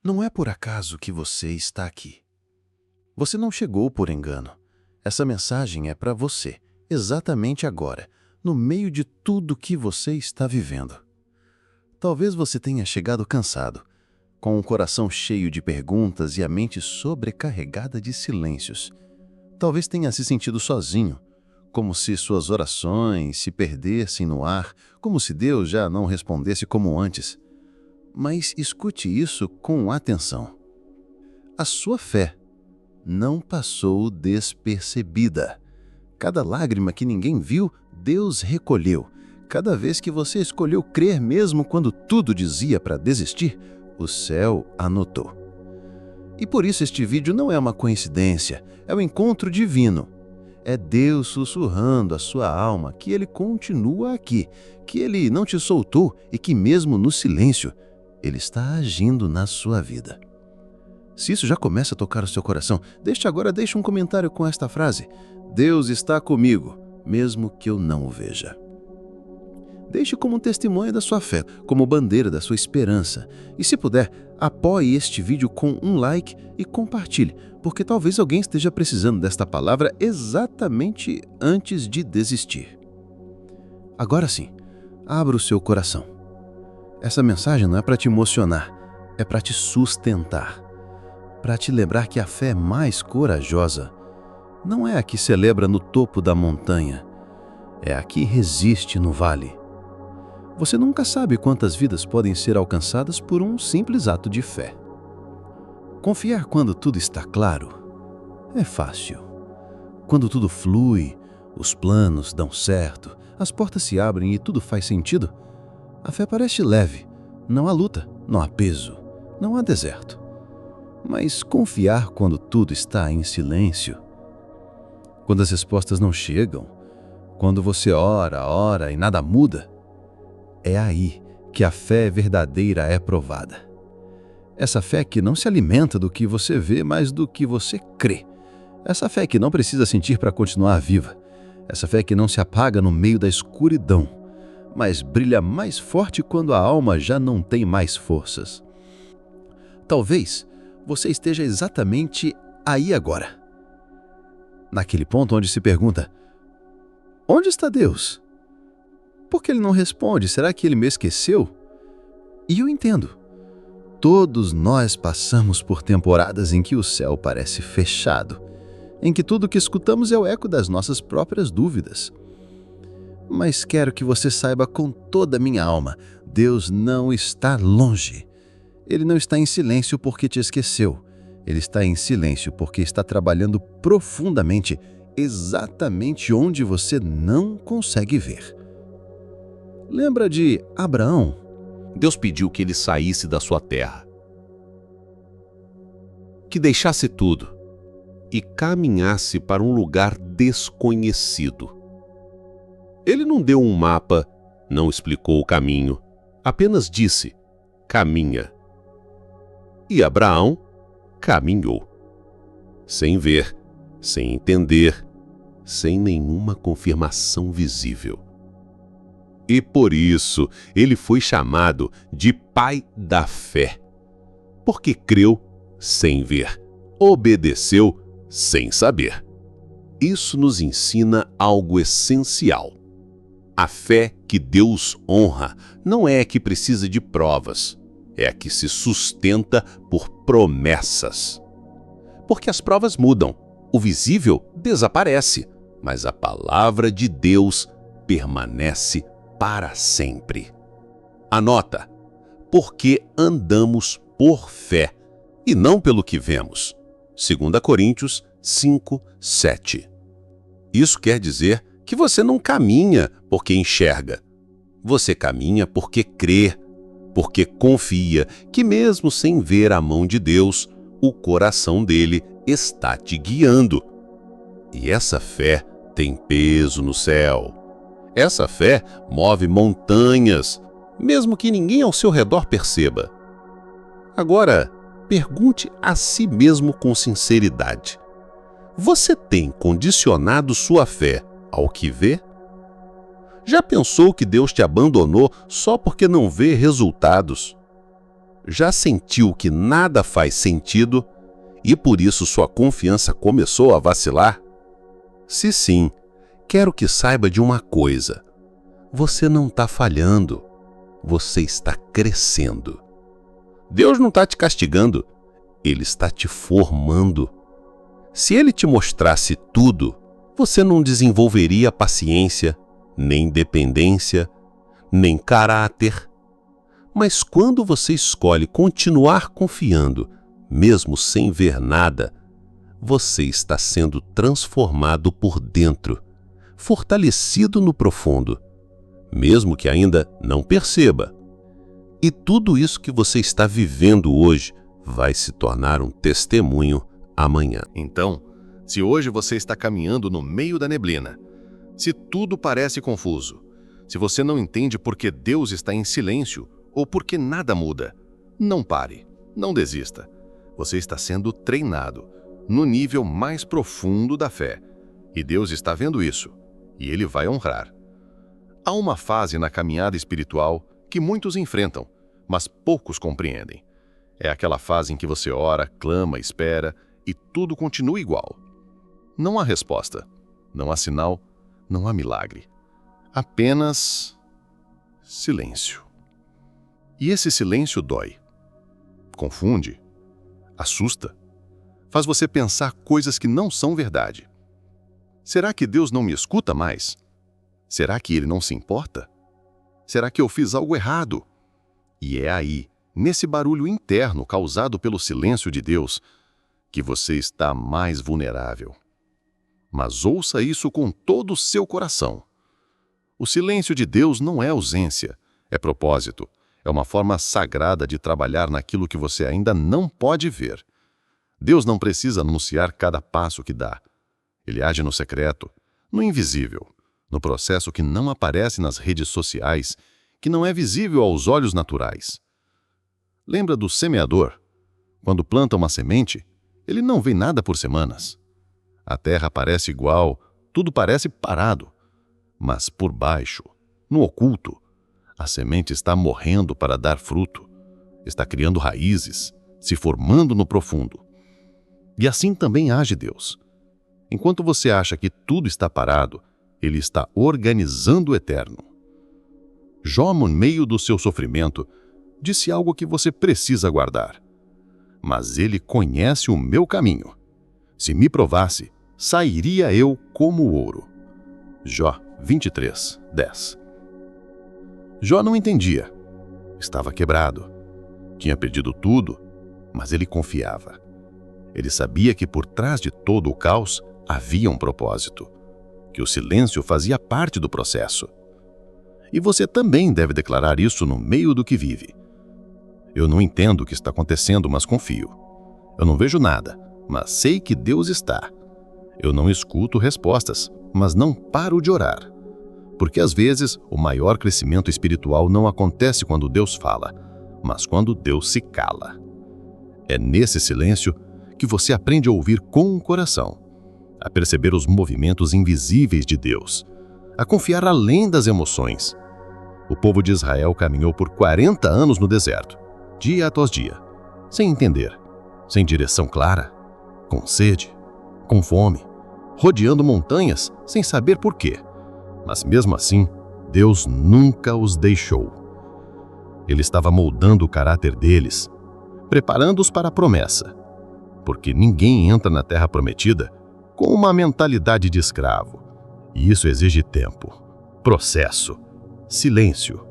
Não é por acaso que você está aqui. Você não chegou por engano. Essa mensagem é para você, exatamente agora, no meio de tudo que você está vivendo. Talvez você tenha chegado cansado, com o coração cheio de perguntas e a mente sobrecarregada de silêncios. Talvez tenha se sentido sozinho, como se suas orações se perdessem no ar, como se Deus já não respondesse como antes. Mas escute isso com atenção. A sua fé não passou despercebida. Cada lágrima que ninguém viu, Deus recolheu. Cada vez que você escolheu crer mesmo quando tudo dizia para desistir, o céu anotou. E por isso este vídeo não é uma coincidência, é um encontro divino. É Deus sussurrando à sua alma que Ele continua aqui, que Ele não te soltou e que mesmo no silêncio, Ele está agindo na sua vida. Se isso já começa a tocar o seu coração, deixe um comentário com esta frase: Deus está comigo, mesmo que eu não o veja. Deixe como um testemunho da sua fé, como bandeira da sua esperança. E se puder, apoie este vídeo com um like e compartilhe, porque talvez alguém esteja precisando desta palavra exatamente antes de desistir. Agora sim, abra o seu coração. Essa mensagem não é para te emocionar, é para te sustentar, para te lembrar que a fé mais corajosa não é a que celebra no topo da montanha, é a que resiste no vale. Você nunca sabe quantas vidas podem ser alcançadas por um simples ato de fé. Confiar quando tudo está claro é fácil. Quando tudo flui, os planos dão certo, as portas se abrem e tudo faz sentido, a fé parece leve. Não há luta, não há peso, não há deserto. Mas confiar quando tudo está em silêncio, quando as respostas não chegam, quando você ora e nada muda, é aí que a fé verdadeira é provada. Essa fé que não se alimenta do que você vê, mas do que você crê. Essa fé que não precisa sentir para continuar viva. Essa fé que não se apaga no meio da escuridão, mas brilha mais forte quando a alma já não tem mais forças. Talvez você esteja exatamente aí agora. Naquele ponto onde se pergunta: onde está Deus? Por que Ele não responde? Será que Ele me esqueceu? E eu entendo. Todos nós passamos por temporadas em que o céu parece fechado, em que tudo o que escutamos é o eco das nossas próprias dúvidas. Mas quero que você saiba com toda a minha alma, Deus não está longe. Ele não está em silêncio porque te esqueceu. Ele está em silêncio porque está trabalhando profundamente, exatamente onde você não consegue ver. Lembra de Abraão? Deus pediu que ele saísse da sua terra, que deixasse tudo e caminhasse para um lugar desconhecido. Ele não deu um mapa, não explicou o caminho, apenas disse: caminha. E Abraão caminhou, sem ver, sem entender, sem nenhuma confirmação visível. E por isso ele foi chamado de pai da fé, porque creu sem ver, obedeceu sem saber. Isso nos ensina algo essencial. A fé que Deus honra não é a que precisa de provas, é a que se sustenta por promessas. Porque as provas mudam, o visível desaparece, mas a palavra de Deus permanece para sempre. Anota: porque andamos por fé e não pelo que vemos. 2 Coríntios 5:7. Isso quer dizer que você não caminha porque enxerga. Você caminha porque crê, porque confia que mesmo sem ver a mão de Deus, o coração dele está te guiando. E essa fé tem peso no céu. Essa fé move montanhas, mesmo que ninguém ao seu redor perceba. Agora, pergunte a si mesmo com sinceridade: você tem condicionado sua fé ao que vê? Já pensou que Deus te abandonou só porque não vê resultados? Já sentiu que nada faz sentido e por isso sua confiança começou a vacilar? Se sim, quero que saiba de uma coisa. Você não está falhando, você está crescendo. Deus não está te castigando, Ele está te formando. Se Ele te mostrasse tudo, você não desenvolveria paciência, nem dependência, nem caráter. Mas quando você escolhe continuar confiando, mesmo sem ver nada, você está sendo transformado por dentro, fortalecido no profundo, mesmo que ainda não perceba. E tudo isso que você está vivendo hoje vai se tornar um testemunho amanhã. Então, se hoje você está caminhando no meio da neblina, se tudo parece confuso, se você não entende por que Deus está em silêncio ou por que nada muda, não pare, não desista. Você está sendo treinado no nível mais profundo da fé. E Deus está vendo isso, e Ele vai honrar. Há uma fase na caminhada espiritual que muitos enfrentam, mas poucos compreendem. É aquela fase em que você ora, clama, espera, e tudo continua igual. Não há resposta, não há sinal, não há milagre. Apenas silêncio. E esse silêncio dói, confunde, assusta, faz você pensar coisas que não são verdade. Será que Deus não me escuta mais? Será que Ele não se importa? Será que eu fiz algo errado? E é aí, nesse barulho interno causado pelo silêncio de Deus, que você está mais vulnerável. Mas ouça isso com todo o seu coração. O silêncio de Deus não é ausência, é propósito. É uma forma sagrada de trabalhar naquilo que você ainda não pode ver. Deus não precisa anunciar cada passo que dá. Ele age no secreto, no invisível, no processo que não aparece nas redes sociais, que não é visível aos olhos naturais. Lembra do semeador? Quando planta uma semente, ele não vê nada por semanas. A terra parece igual, tudo parece parado. Mas por baixo, no oculto, a semente está morrendo para dar fruto, está criando raízes, se formando no profundo. E assim também age Deus. Enquanto você acha que tudo está parado, Ele está organizando o eterno. Jó, no meio do seu sofrimento, disse algo que você precisa guardar. Mas Ele conhece o meu caminho. Se me provasse, sairia eu como ouro. Jó 23, 10. Jó não entendia. Estava quebrado. Tinha perdido tudo, mas ele confiava. Ele sabia que por trás de todo o caos havia um propósito, que o silêncio fazia parte do processo. E você também deve declarar isso no meio do que vive. Eu não entendo o que está acontecendo, mas confio. Eu não vejo nada, mas sei que Deus está. Eu não escuto respostas, mas não paro de orar. Porque às vezes o maior crescimento espiritual não acontece quando Deus fala, mas quando Deus se cala. É nesse silêncio que você aprende a ouvir com o coração, a perceber os movimentos invisíveis de Deus, a confiar além das emoções. O povo de Israel caminhou por 40 anos no deserto, dia após dia, sem entender, sem direção clara, com sede, com fome, rodeando montanhas sem saber por quê. Mas mesmo assim, Deus nunca os deixou. Ele estava moldando o caráter deles, preparando-os para a promessa. Porque ninguém entra na terra prometida com uma mentalidade de escravo. E isso exige tempo, processo, silêncio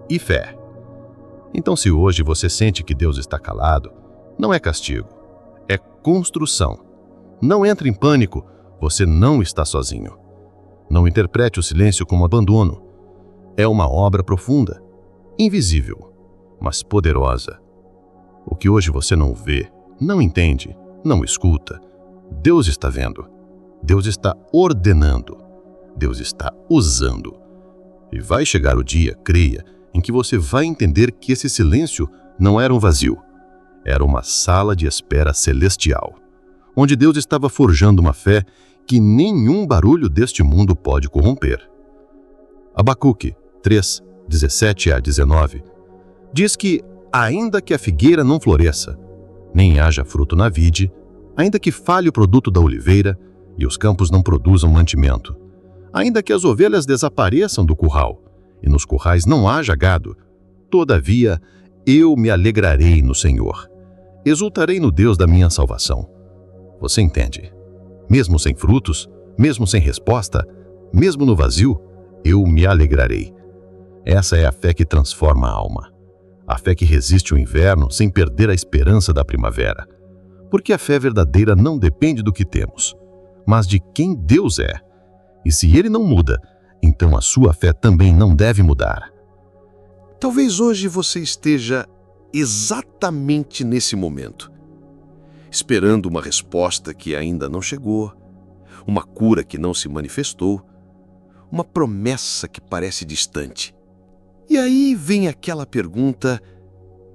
e fé. Então, se hoje você sente que Deus está calado, não é castigo, é construção. Não entre em pânico, você não está sozinho. Não interprete o silêncio como abandono. É uma obra profunda, invisível, mas poderosa. O que hoje você não vê, não entende, não escuta, Deus está vendo. Deus está ordenando. Deus está usando. E vai chegar o dia, creia, em que você vai entender que esse silêncio não era um vazio. Era uma sala de espera celestial, onde Deus estava forjando uma fé que nenhum barulho deste mundo pode corromper. Abacuque 3, 17 a 19 diz que Ainda que a figueira não floresça, nem haja fruto na vide, ainda que falhe o produto da oliveira e os campos não produzam mantimento, ainda que as ovelhas desapareçam do curral e nos currais não haja gado, todavia eu me alegrarei no Senhor, exultarei no Deus da minha salvação. Você entende? Mesmo sem frutos, mesmo sem resposta, mesmo no vazio, eu me alegrarei. Essa é a fé que transforma a alma. A fé que resiste o inverno sem perder a esperança da primavera. Porque a fé verdadeira não depende do que temos, mas de quem Deus é. E se Ele não muda, então a sua fé também não deve mudar. Talvez hoje você esteja exatamente nesse momento, esperando uma resposta que ainda não chegou, uma cura que não se manifestou, uma promessa que parece distante. E aí vem aquela pergunta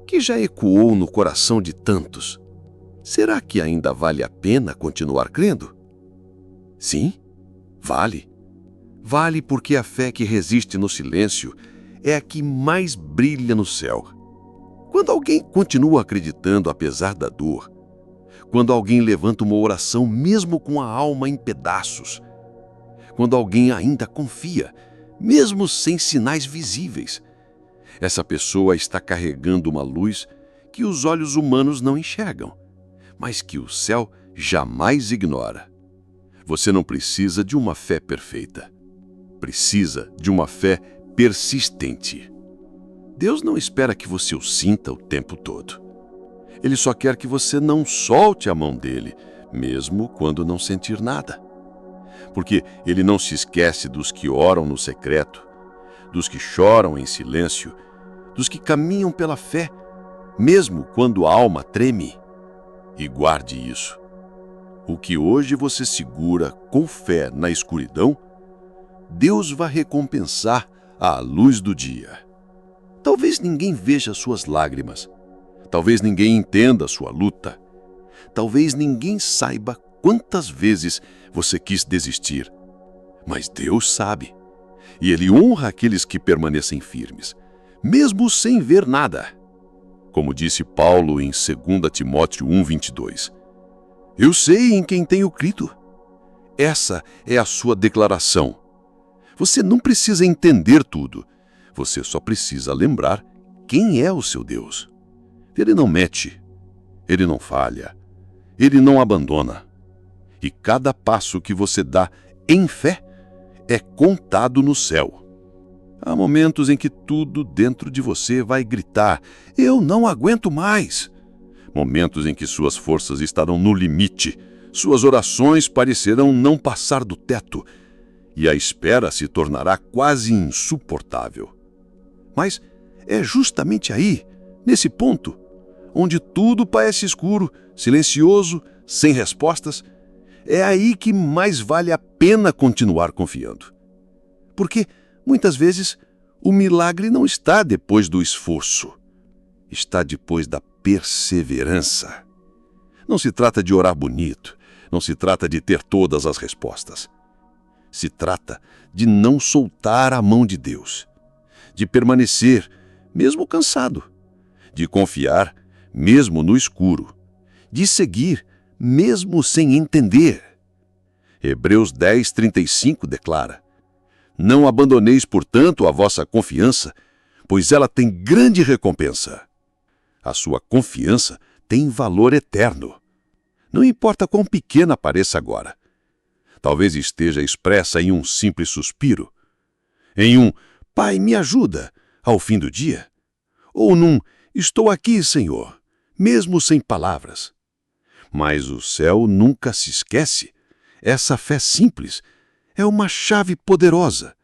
que já ecoou no coração de tantos. Será que ainda vale a pena continuar crendo? Sim, vale. Vale porque a fé que resiste no silêncio é a que mais brilha no céu. Quando alguém continua acreditando apesar da dor, quando alguém levanta uma oração mesmo com a alma em pedaços, quando alguém ainda confia, mesmo sem sinais visíveis, essa pessoa está carregando uma luz que os olhos humanos não enxergam, mas que o céu jamais ignora. Você não precisa de uma fé perfeita. Precisa de uma fé persistente. Deus não espera que você o sinta o tempo todo. Ele só quer que você não solte a mão dele, mesmo quando não sentir nada. Porque ele não se esquece dos que oram no secreto, dos que choram em silêncio, dos que caminham pela fé, mesmo quando a alma treme. E guarde isso. O que hoje você segura com fé na escuridão, Deus vai recompensar à luz do dia. Talvez ninguém veja suas lágrimas. Talvez ninguém entenda sua luta. Talvez ninguém saiba quantas vezes você quis desistir. Mas Deus sabe. E Ele honra aqueles que permanecem firmes, mesmo sem ver nada. Como disse Paulo em 2 Timóteo 1:22. Eu sei em quem tenho crido. Essa é a sua declaração. Você não precisa entender tudo. Você só precisa lembrar quem é o seu Deus. Ele não mete. Ele não falha. Ele não abandona. E cada passo que você dá em fé é contado no céu. Há momentos em que tudo dentro de você vai gritar: eu não aguento mais. Momentos em que suas forças estarão no limite, suas orações parecerão não passar do teto, e a espera se tornará quase insuportável. Mas é justamente aí, nesse ponto, onde tudo parece escuro, silencioso, sem respostas, é aí que mais vale a pena continuar confiando. Porque, muitas vezes, o milagre não está depois do esforço, está depois da perseverança. Não se trata de orar bonito, não se trata de ter todas as respostas. Se trata de não soltar a mão de Deus, de permanecer, mesmo cansado, de confiar, mesmo no escuro, de seguir, mesmo sem entender. Hebreus 10:35 declara: não abandoneis, portanto, a vossa confiança, pois ela tem grande recompensa. A sua confiança tem valor eterno. Não importa quão pequena pareça agora. Talvez esteja expressa em um simples suspiro, em um Pai, me ajuda, ao fim do dia, ou num Estou aqui, Senhor, mesmo sem palavras. Mas o céu nunca se esquece. Essa fé simples é uma chave poderosa,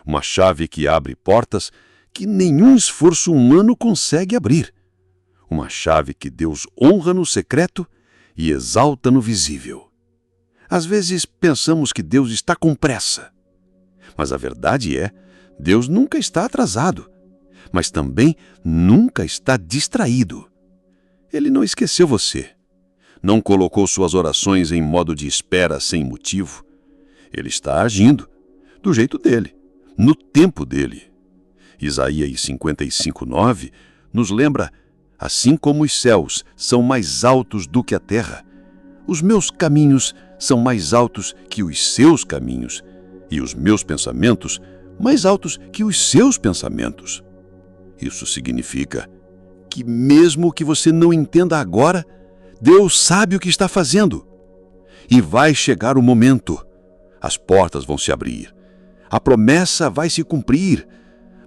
uma chave que abre portas que nenhum esforço humano consegue abrir, uma chave que Deus honra no secreto e exalta no visível. Às vezes pensamos que Deus está com pressa, mas a verdade é, Deus nunca está atrasado, mas também nunca está distraído. Ele não esqueceu você, não colocou suas orações em modo de espera sem motivo. Ele está agindo, do jeito dele, no tempo dele. Isaías 55:9 nos lembra: Assim como os céus são mais altos do que a terra, os meus caminhos são mais altos que os seus caminhos, e os meus pensamentos mais altos que os seus pensamentos. Isso significa que, mesmo que você não entenda agora, Deus sabe o que está fazendo. E vai chegar o momento. As portas vão se abrir. A promessa vai se cumprir.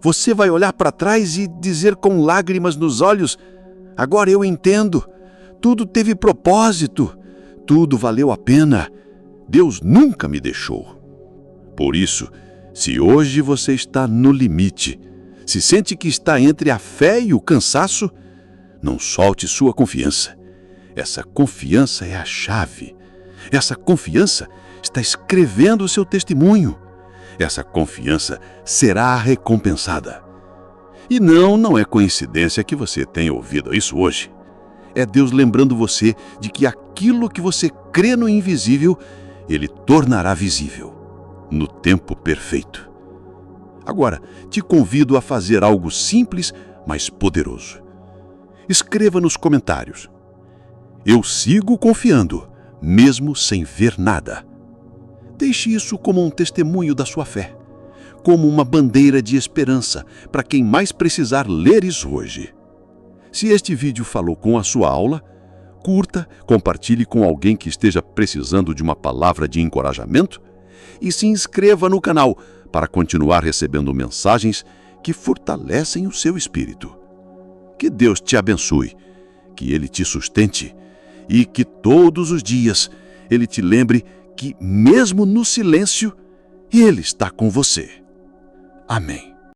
Você vai olhar para trás e dizer com lágrimas nos olhos: agora eu entendo. Tudo teve propósito. Tudo valeu a pena. Deus nunca me deixou. Por isso, se hoje você está no limite, se sente que está entre a fé e o cansaço, não solte sua confiança. Essa confiança é a chave. Essa confiança está escrevendo o seu testemunho. Essa confiança será recompensada. E não é coincidência que você tenha ouvido isso hoje. É Deus lembrando você de que aquilo que você crê no invisível, Ele tornará visível, no tempo perfeito. Agora, te convido a fazer algo simples, mas poderoso. Escreva nos comentários: eu sigo confiando, mesmo sem ver nada. Deixe isso como um testemunho da sua fé, como uma bandeira de esperança para quem mais precisar ler isso hoje. Se este vídeo falou com a sua aula, curta, compartilhe com alguém que esteja precisando de uma palavra de encorajamento e se inscreva no canal para continuar recebendo mensagens que fortalecem o seu espírito. Que Deus te abençoe, que Ele te sustente e que todos os dias Ele te lembre que, mesmo no silêncio, Ele está com você. Amém.